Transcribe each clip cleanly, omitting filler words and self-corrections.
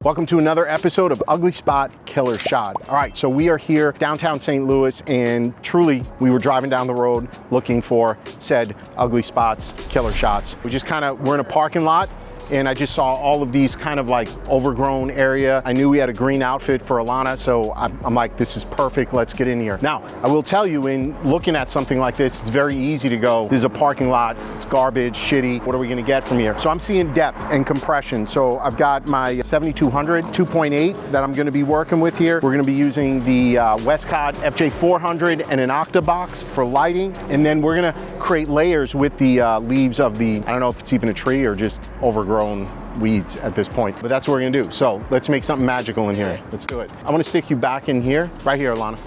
Welcome to another episode of Ugly Spot Killer Shot. All right, so we are here downtown St. Louis, and truly we were driving down the road looking for said ugly spots, killer shots. We're in a parking lot, and I just saw all of these kind of like overgrown area. I knew we had a green outfit for Alana, so I'm like, this is perfect, let's get in here. Now, I will tell you, in looking at something like this, it's very easy to go, this is a parking lot, it's garbage, shitty, what are we gonna get from here? So I'm seeing depth and compression. So I've got my 7200 2.8 that I'm gonna be working with here. We're gonna be using the Westcott FJ 400 and an Octabox for lighting. And then we're gonna create layers with the leaves of the, I don't know if it's even a tree or just overgrown weeds at this point, but that's what we're gonna do. So let's make something magical in here. Let's do it. I'm gonna stick you back in here, right here, Alana.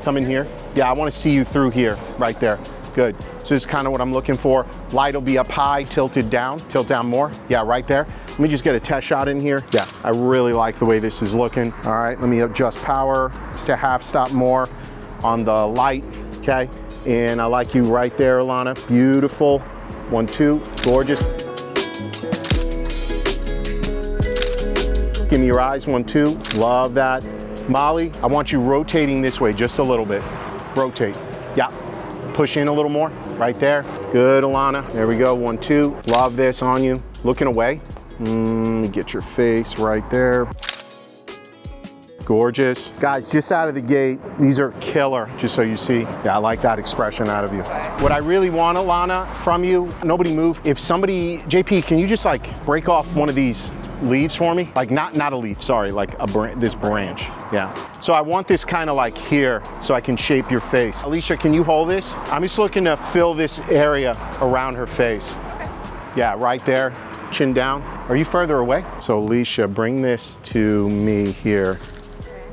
Come in here. Yeah, I wanna see you through here, right there. Good. So this is kind of what I'm looking for. Light will be up high, tilted down. Tilt down more. Yeah, right there. Let me just get a test shot in here. Yeah, I really like the way this is looking. All right, let me adjust power just a half stop more on the light, okay? And I like you right there, Alana. Beautiful. 1, 2, gorgeous. Give me your eyes, 1, 2, love that. Molly, I want you rotating this way just a little bit. Rotate, yeah. Push in a little more, right there. Good, Alana, there we go, 1, 2. Love this on you. Looking away. Get your face right there. Gorgeous. Guys, just out of the gate, these are killer, just so you see. Yeah, I like that expression out of you. What I really want, Alana, from you, nobody move. If somebody, JP, can you just like break off one of these leaves for me? Like not a leaf, sorry, like this branch, yeah. So I want this kind of like here so I can shape your face. Alicia, can you hold this? I'm just looking to fill this area around her face. Okay. Yeah, right there, chin down. Are you further away? So Alicia, bring this to me here.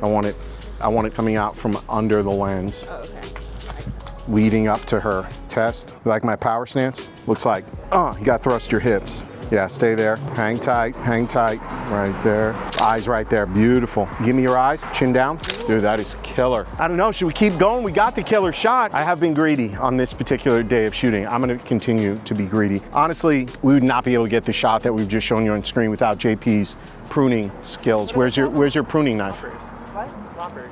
I want it coming out from under the lens. Oh, okay. Leading up to her. Test. You like my power stance? Looks like, you gotta thrust your hips. Yeah, stay there. Hang tight, right there. Eyes right there, beautiful. Give me your eyes, chin down. Dude, that is killer. I don't know, should we keep going? We got the killer shot. I have been greedy on this particular day of shooting. I'm gonna continue to be greedy. Honestly, we would not be able to get the shot that we've just shown you on screen without JP's pruning skills. Where's your pruning knife? What? Loppers.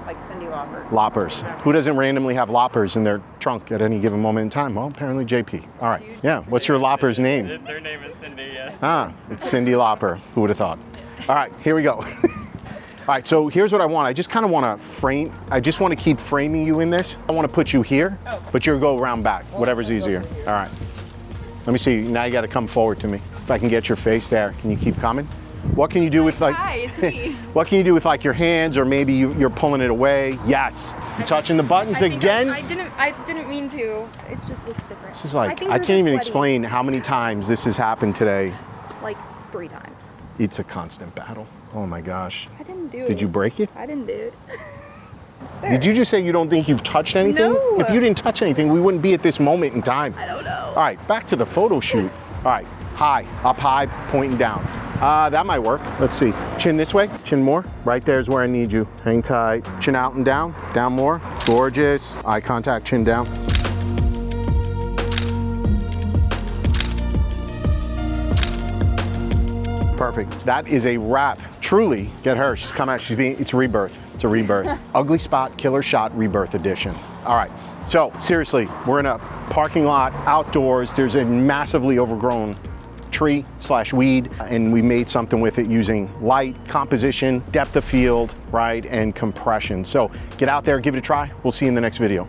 Like Cindy Lauper. Loppers. Who doesn't randomly have loppers in their trunk at any given moment in time? Well, apparently JP. All right. Yeah. What's your lopper's name? Their name is Cindy, yes. Ah, it's Cindy Lauper. Who would have thought? All right, here we go. All right, so here's what I want. I just kind of want to frame, I just want to keep framing you in this. I want to put you here, but you'll go around back, whatever's easier. All right. Let me see. Now you got to come forward to me. If I can get your face there, can you keep coming? What can you do with like? Hi, it's me. What can you do with like your hands, or maybe you're pulling it away? Yes. You're touching the buttons again. I didn't mean to. It just looks different. This is like I can't even explain how many times this has happened today. Like 3 times. It's a constant battle. Oh my gosh. I didn't do it. Did you break it? I didn't do it. Did you just say you don't think you've touched anything? No. If you didn't touch anything, we wouldn't be at this moment in time. I don't know. All right, back to the photo shoot. All right, high, up high, pointing down. That might work. Let's see. Chin this way, chin more. Right there's where I need you. Hang tight. Chin out and down. Down more. Gorgeous. Eye contact, chin down. Perfect. That is a wrap. Truly, get her. She's come out. It's rebirth. It's a rebirth. Ugly Spot Killer Shot Rebirth Edition. All right. So seriously, we're in a parking lot outdoors. There's a massively overgrown tree/weed, and we made something with it using light, composition, depth of field, right, and compression. So get out there, give it a try. We'll see you in the next video.